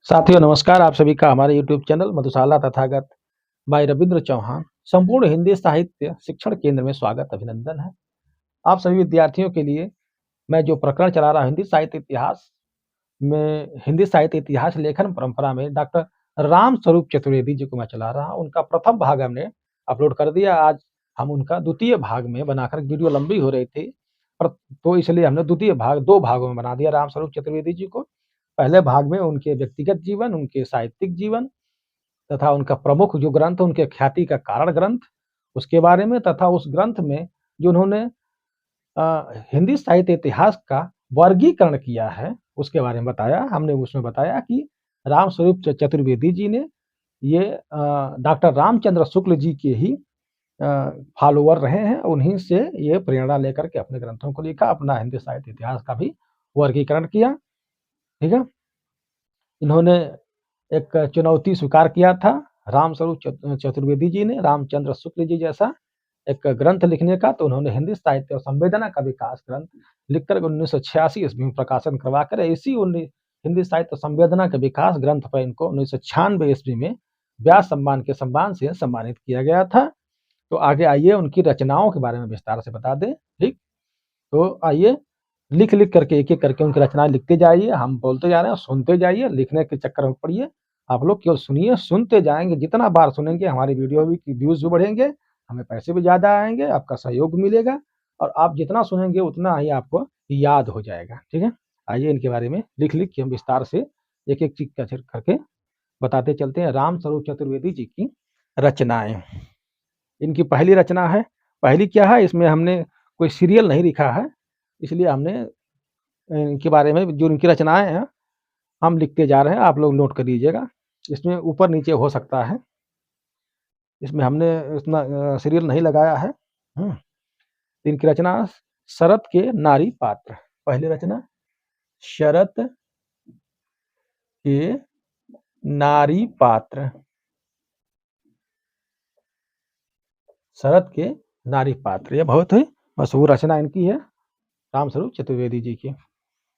साथियों नमस्कार। आप सभी का हमारे YouTube चैनल मधुशाला तथागत बाय रविंद्र चौहान संपूर्ण हिंदी साहित्य शिक्षण केंद्र में स्वागत अभिनंदन है। आप सभी विद्यार्थियों के लिए मैं जो प्रकरण चला रहा हूँ हिंदी साहित्य इतिहास लेखन परंपरा में डॉक्टर राम स्वरूप चतुर्वेदी जी को मैं चला रहा हूँ। उनका प्रथम भाग हमने अपलोड कर दिया। आज हम उनका द्वितीय भाग में बनाकर, वीडियो लंबी हो रही थी पर तो इसलिए हमने द्वितीय भाग 2 भागों में बना दिया राम स्वरूप चतुर्वेदी जी को। पहले भाग में उनके व्यक्तिगत जीवन, उनके साहित्यिक जीवन तथा उनका प्रमुख जो ग्रंथ, उनके ख्याति का कारण ग्रंथ, उसके बारे में तथा उस ग्रंथ में जो उन्होंने हिंदी साहित्य इतिहास का वर्गीकरण किया है, उसके बारे में बताया। हमने उसमें बताया कि राम स्वरूप चतुर्वेदी जी ने ये डॉक्टर रामचंद्र शुक्ल जी के ही फॉलोवर रहे हैं। उन्हीं से ये प्रेरणा लेकर के अपने ग्रंथों को लिखा, अपना हिंदी साहित्य इतिहास का भी वर्गीकरण किया। ठीक है। इन्होंने एक चुनौती स्वीकार किया था राम स्वरूप चतुर्वेदी जी ने, रामचंद्र शुक्ल जी जैसा एक ग्रंथ लिखने का। तो उन्होंने हिंदी साहित्य और संवेदना का विकास ग्रंथ लिखकर 1986 ईस्वी में प्रकाशन करवाकर इसी हिंदी साहित्य संवेदना के विकास ग्रंथ पर इनको 1996 ईस्वी में व्यास सम्मान के सम्मान से सम्मानित किया गया था। तो आगे आइए उनकी रचनाओं के बारे में विस्तार से बता दें। ठीक, तो आइए लिख लिख करके एक एक करके उनकी रचनाएं लिखते जाइए। हम बोलते जा रहे हैं, सुनते जाइए, लिखने के चक्कर में पड़िए। आप लोग केवल सुनिए, सुनते जाएंगे। जितना बार सुनेंगे हमारी वीडियो की व्यूज भी बढ़ेंगे, हमें पैसे भी ज्यादा आएंगे, आपका सहयोग मिलेगा और आप जितना सुनेंगे उतना ही आपको याद हो जाएगा। ठीक है, आइए इनके बारे में लिख लिख के हम विस्तार से एक एक चीज करके बताते चलते हैं। राम स्वरूप चतुर्वेदी जी की रचनाएं। इनकी पहली रचना है, पहली क्या है, इसमें हमने कोई सीरियल नहीं लिखा है, इसलिए हमने इनके बारे में जो इनकी रचनाएं हैं हम लिखते जा रहे हैं, आप लोग नोट कर लीजिएगा। इसमें ऊपर नीचे हो सकता है, इसमें हमने इतना सीरियल नहीं लगाया है। इनकी रचना शरत के नारी पात्र। पहली रचना शरत के नारी पात्र। शरत के नारी पात्र, यह बहुत ही मशहूर रचना इनकी है, रामस्वरूप चतुर्वेदी जी की।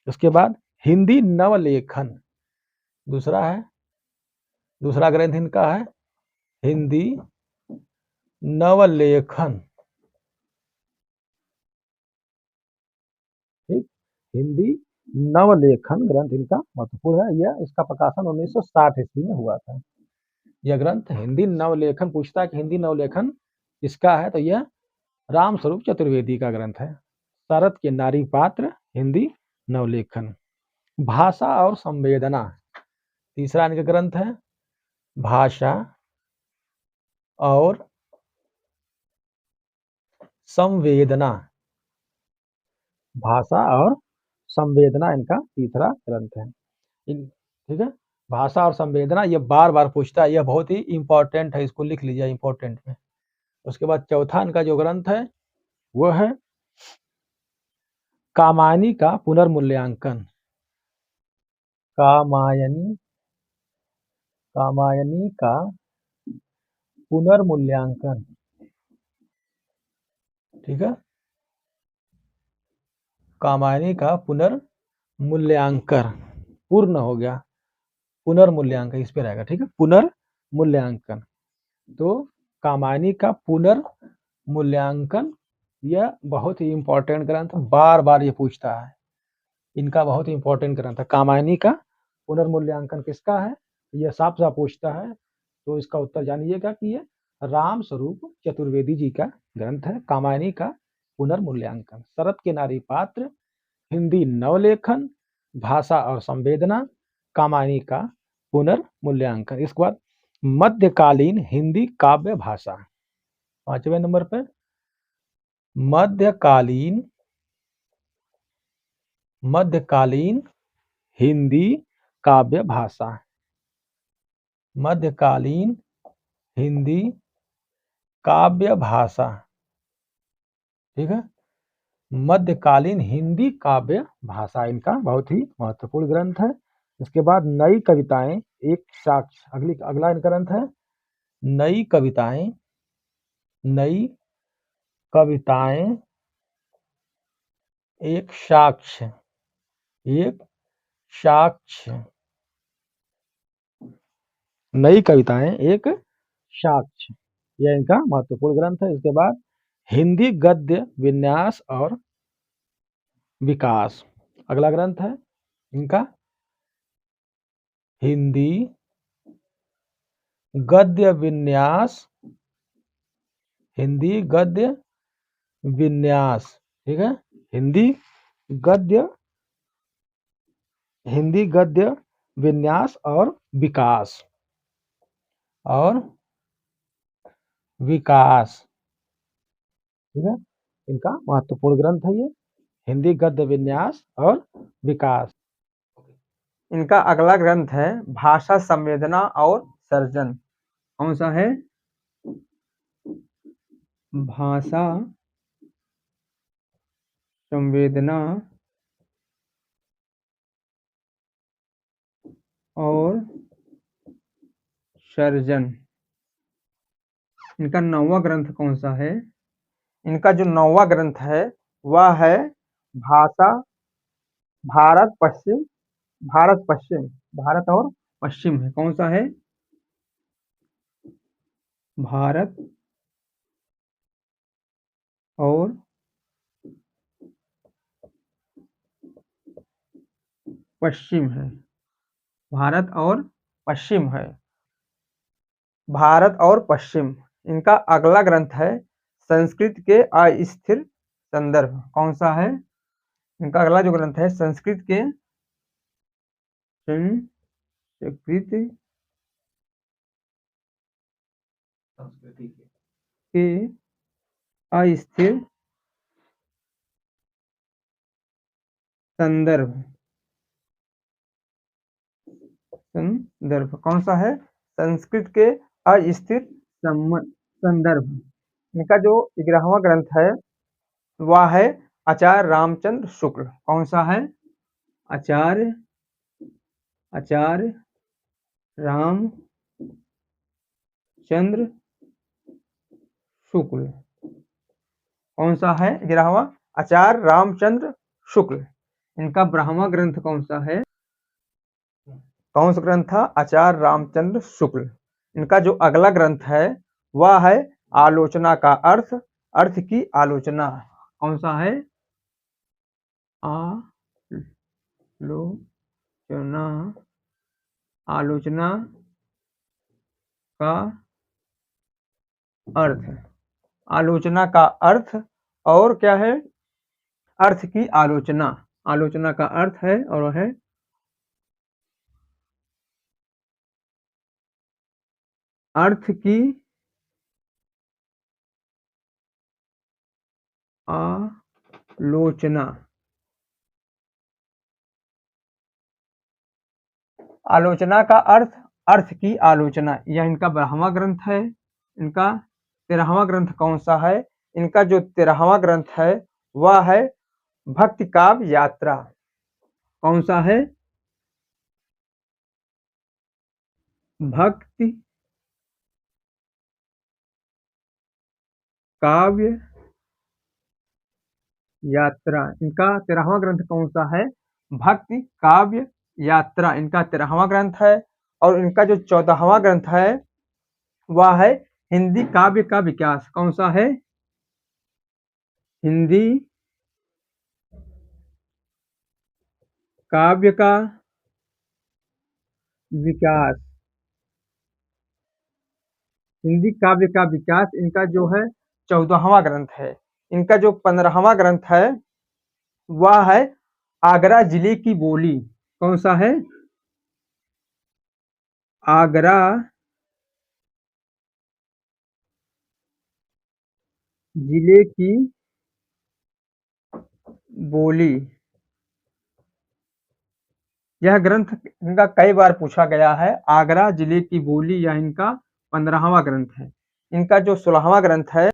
उसके बाद हिंदी नवलेखन दूसरा है, दूसरा ग्रंथ इनका है हिंदी नवलेखन। ठीक, हिंदी नवलेखन ग्रंथ इनका महत्वपूर्ण है। यह इसका प्रकाशन 1960 ईस्वी में हुआ था। यह ग्रंथ हिंदी नवलेखन, पूछता है कि हिंदी नवलेखन किसका है, तो यह राम स्वरूप चतुर्वेदी का ग्रंथ है। शरत के नारी पात्र हिंदी नवलेखन। भाषा और संवेदना तीसरा इनका ग्रंथ है, भाषा और संवेदना। भाषा और संवेदना इनका तीसरा ग्रंथ है। ठीक है, भाषा और संवेदना ये बार बार पूछता है, यह बहुत ही इंपॉर्टेंट है, इसको लिख लीजिए इंपॉर्टेंट में। उसके बाद चौथा इनका जो ग्रंथ है वो है कामायनी का पुनर्मूल्यांकन। कामायनी, कामायनी का पुनर्मूल्यांकन। ठीक है, कामायनी का पुनर्मूल्यांकन, पूर्ण हो गया, पुनर्मूल्यांकन इस पे रहेगा। ठीक है, पुनर्मूल्यांकन। तो कामायनी का पुनर्मूल्यांकन यह बहुत ही इंपॉर्टेंट ग्रंथ, बार बार ये पूछता है। इनका बहुत ही इंपॉर्टेंट ग्रंथ है। कामायनी का पुनर्मूल्यांकन किसका है, यह साफ साफ पूछता है। तो इसका उत्तर जानिएगा कि यह राम स्वरूप चतुर्वेदी जी का ग्रंथ है, कामायनी का पुनर्मूल्यांकन। शरत के नारी पात्र, हिंदी नवलेखन, भाषा और संवेदना, कामायनी का पुनर्मूल्यांकन। इसके बाद मध्यकालीन हिंदी काव्य भाषा, 5वें नंबर पर मध्यकालीन, मध्यकालीन हिंदी काव्य भाषा। मध्यकालीन हिंदी काव्य भाषा। ठीक है, मध्यकालीन हिंदी काव्य भाषा इनका बहुत ही महत्वपूर्ण ग्रंथ है। इसके बाद नई कविताएं एक साक्ष्य, अगला इनका ग्रंथ है नई कविताएं। नई कविताएं एक साक्ष्य, एक साक्ष्य। नई कविताएं एक साक्ष्य, यह इनका महत्वपूर्ण ग्रंथ है। इसके बाद हिंदी गद्य विन्यास और विकास, अगला ग्रंथ है इनका हिंदी गद्य विन्यास, हिंदी गद्य विन्यास, ठीक है। हिंदी गद्य विन्यास और विकास, और विकास, ठीक है। इनका महत्वपूर्ण ग्रंथ है ये, हिंदी गद्य विन्यास और विकास। इनका अगला ग्रंथ है भाषा संवेदना और सर्जन। कौन सा है? भाषा संवेदना और सर्जन। इनका 9वां ग्रंथ कौन सा है? इनका जो 9वां ग्रंथ है वह है भाषा भारत पश्चिम, भारत पश्चिम, भारत और पश्चिम है। कौन सा है? भारत और पश्चिम है, भारत और पश्चिम है, भारत और पश्चिम। इनका अगला ग्रंथ है संस्कृत के अस्थिर संदर्भ। कौन सा है? इनका अगला जो ग्रंथ है संस्कृत के अस्थिर संदर्भ, संदर्भ। कौन सा है? संस्कृत के अस्थिर संदर्भ। इनका जो 11वां ग्रंथ है वह है आचार्य रामचंद्र शुक्ल। कौन सा है? आचार्य रामचंद्र शुक्ल। कौन सा है? 11वां आचार्य रामचंद्र शुक्ल। इनका 12वां ग्रंथ कौन सा है? कौन सा ग्रंथ था? आचार्य रामचंद्र शुक्ल। इनका जो अगला ग्रंथ है वह है आलोचना का अर्थ, अर्थ की आलोचना। कौन सा है? आलोचना का अर्थ, आलोचना का अर्थ और क्या है? अर्थ की आलोचना। आलोचना का अर्थ है और है अर्थ की आलोचना। आलोचना का अर्थ, अर्थ की आलोचना, यह इनका 12वां ग्रंथ है। इनका 13वां ग्रंथ कौन सा है? इनका जो 13वां ग्रंथ है वह है भक्ति काव्य यात्रा। कौन सा है? भक्ति काव्य यात्रा। इनका 13वां ग्रंथ कौन सा है? भक्ति काव्य यात्रा, इनका 13वां ग्रंथ है। और इनका जो 14वां ग्रंथ है वह है हिंदी काव्य का विकास। कौन सा है? हिंदी काव्य का विकास। हिंदी काव्य का विकास इनका जो है 14वां ग्रंथ है। इनका जो 15वां ग्रंथ है वह है आगरा जिले की बोली। कौन सा है? आगरा जिले की बोली। यह ग्रंथ इनका कई बार पूछा गया है। आगरा जिले की बोली यह इनका 15वां ग्रंथ है। इनका जो 16वां ग्रंथ है,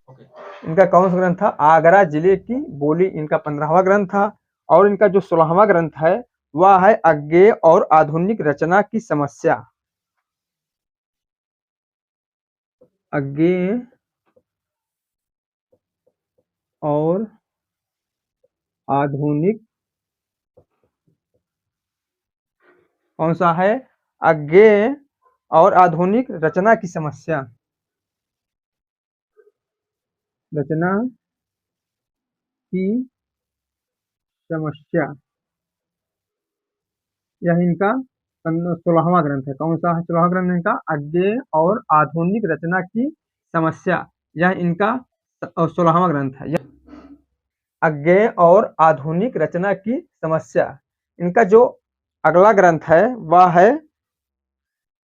इनका कौन सा ग्रंथ था? आगरा जिले की बोली, इनका 15वां ग्रंथ था। और इनका जो 16वां ग्रंथ है वह है अज्ञेय और आधुनिक रचना की समस्या। अज्ञेय और आधुनिक, कौन सा है? अज्ञेय और आधुनिक रचना की समस्या। रचना की समस्या, यह इनका 16वां ग्रंथ है। कौन सा है 16वां ग्रंथ इनका? अज्ञेय और आधुनिक रचना की समस्या, यह इनका 16वां ग्रंथ है। अज्ञेय और आधुनिक रचना की समस्या। इनका जो अगला ग्रंथ है वह है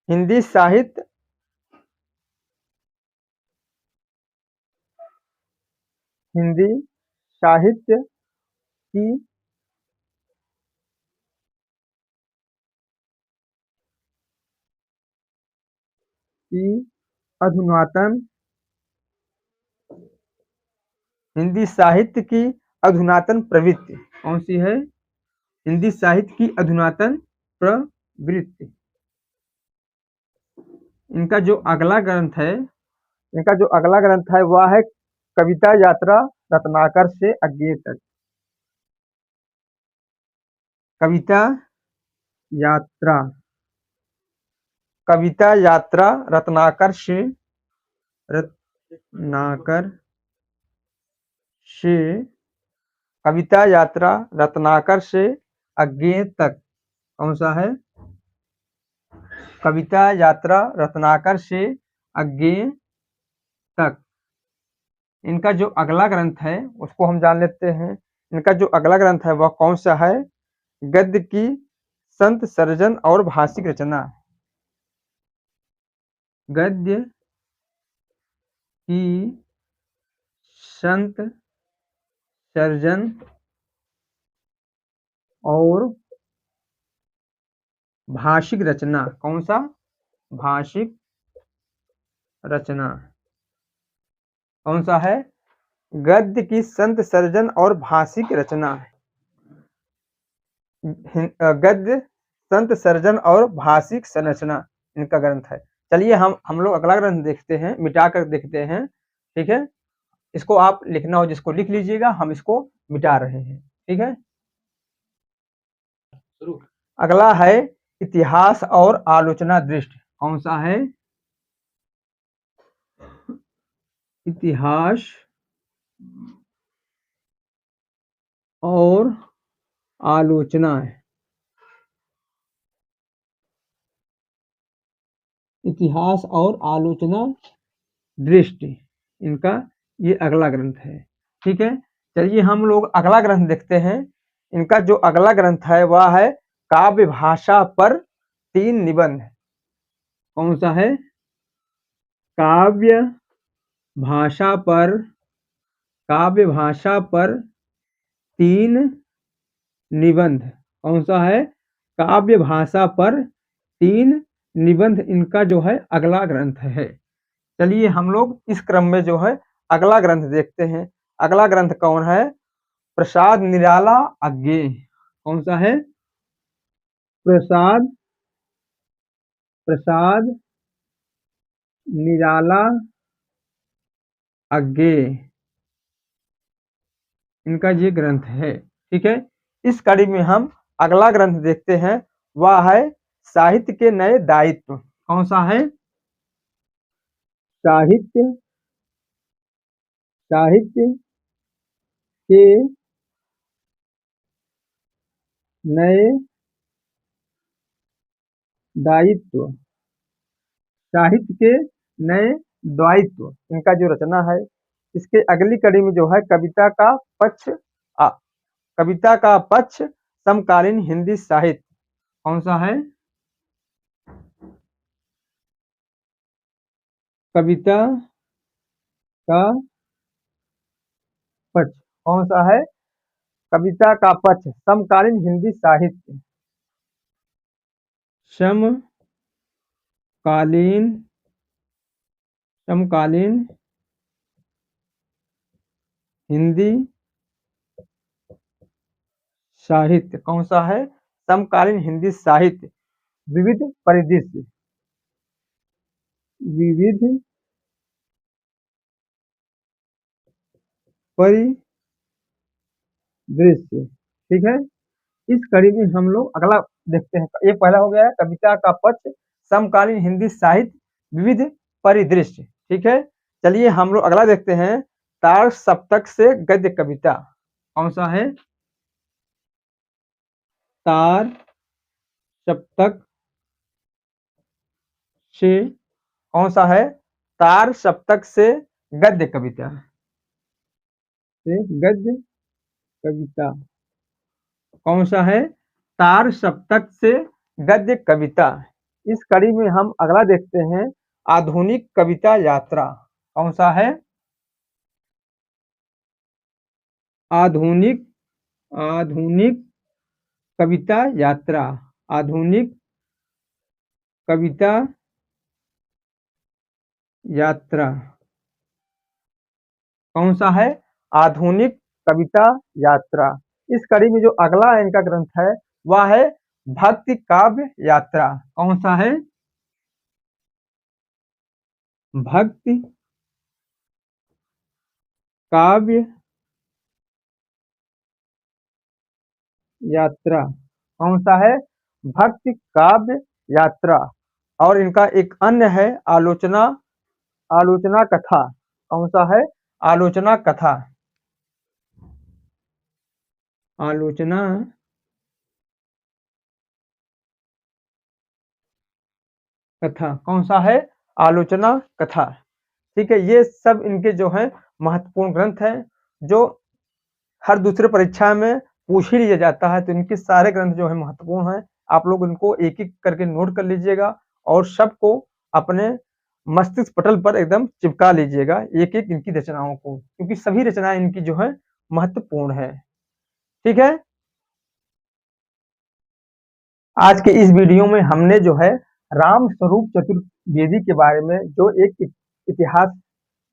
हिंदी साहित्य हिंदी साहित्य की की अधुनातन हिंदी साहित्य की अधुनातन प्रवृत्ति। कौन सी है? हिंदी साहित्य की अधुनातन प्रवृत्ति। इनका जो अगला ग्रंथ है वह है कविता यात्रा रत्नाकर से अज्ञेय तक। कविता यात्रा रत्नाकर से कविता यात्रा रत्नाकर से अज्ञेय तक। कौन सा है? कविता यात्रा रत्नाकर से अज्ञेय तक। इनका जो अगला ग्रंथ है उसको हम जान लेते हैं। इनका जो अगला ग्रंथ है वह कौन सा है? गद्य की संत सर्जन और भाषिक रचना। गद्य की संत सर्जन और भाषिक रचना। कौन सा? भाषिक रचना। कौन सा है? गद्य की संत सर्जन और भाषिक रचना। गद्य संत सर्जन और भाषिक संरचना इनका ग्रंथ है। चलिए हम लोग अगला ग्रंथ देखते हैं, मिटा कर देखते हैं। ठीक है, इसको आप लिखना हो जिसको लिख लीजिएगा, हम इसको मिटा रहे हैं। ठीक है, अगला है इतिहास और आलोचना दृष्टि। कौन सा है? इतिहास और आलोचना है। इतिहास और आलोचना दृष्टि इनका ये अगला ग्रंथ है। ठीक है, चलिए हम लोग अगला ग्रंथ देखते हैं। इनका जो अगला ग्रंथ है वह है काव्य भाषा पर 3 निबंध। कौन सा है? काव्य भाषा पर 3 निबंध। कौन सा है? काव्य भाषा पर 3 निबंध इनका जो है अगला ग्रंथ है। चलिए हम लोग इस क्रम में जो है अगला ग्रंथ देखते हैं। अगला ग्रंथ कौन है? प्रसाद निराला अज्ञेय। कौन सा है? प्रसाद निराला अज्ञेय इनका ये ग्रंथ है। ठीक है, इस कड़ी में हम अगला ग्रंथ देखते हैं, वह है साहित्य के नए दायित्व। कौन सा है? साहित्य के नए दायित्व। साहित्य के नए दायित्व इनका जो रचना है। इसके अगली कड़ी में जो है कविता का पक्ष समकालीन हिंदी साहित्य। कौन सा है? कविता का पक्ष। कौन सा है? कविता का पक्ष समकालीन हिंदी साहित्य। समकालीन हिंदी साहित्य। कौन सा है? समकालीन हिंदी साहित्य। विविध परिदृश्य ठीक है, इस कड़ी में हम लोग अगला देखते हैं। ये पहला हो गया है कविता का पक्ष समकालीन हिंदी साहित्य विविध परिदृश्य। ठीक है, चलिए हम लोग अगला देखते हैं, तार सप्तक से गद्य कविता। कौन सा है? तार सप्तक से, कौन सा है? तार सप्तक से गद्य कविता, से गद्य कविता। कौन सा है? तार सप्तक से गद्य कविता। इस कड़ी में हम अगला देखते हैं, आधुनिक कविता यात्रा। कौन सा है? आधुनिक आधुनिक कविता यात्रा। आधुनिक कविता यात्रा। कौन सा है? आधुनिक कविता यात्रा। इस कड़ी में जो अगला इनका ग्रंथ है वह है भक्ति काव्य यात्रा। कौन सा है? भक्ति काव्य यात्रा। कौन सा है? भक्ति काव्य यात्रा। और इनका एक अन्य है आलोचना आलोचना कथा। कौन सा है? आलोचना कथा। आलोचना कथा। कौन सा है? आलोचना कथा। ठीक है, ये सब इनके जो है महत्वपूर्ण ग्रंथ हैं, जो हर दूसरे परीक्षा में पूछ ही लिया जाता है। तो इनके सारे ग्रंथ जो है महत्वपूर्ण हैं। आप लोग इनको एक एक करके नोट कर लीजिएगा और सबको अपने मस्तिष्क पटल पर एकदम चिपका लीजिएगा, एक एक इनकी रचनाओं को, क्योंकि सभी रचनाएं इनकी जो है महत्वपूर्ण है। ठीक है, आज के इस वीडियो में हमने जो है राम स्वरूप चतुर्वेदी के बारे में, जो एक इतिहास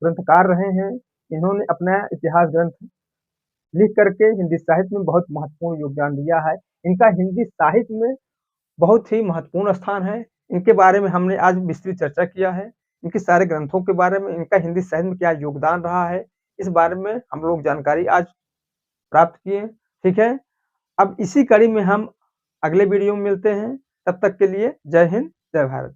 ग्रंथकार रहे हैं, इन्होंने अपना इतिहास ग्रंथ लिख करके हिंदी साहित्य में बहुत महत्वपूर्ण योगदान दिया है। इनका हिंदी साहित्य में बहुत ही महत्वपूर्ण स्थान है। इनके बारे में हमने आज विस्तृत चर्चा किया है। इनके सारे ग्रंथों के बारे में, इनका हिंदी साहित्य में क्या योगदान रहा है, इस बारे में हम लोग जानकारी आज प्राप्त किए। ठीक है, अब इसी कड़ी में हम अगले वीडियो में मिलते हैं। तब तक के लिए जय हिंद, जय भारत।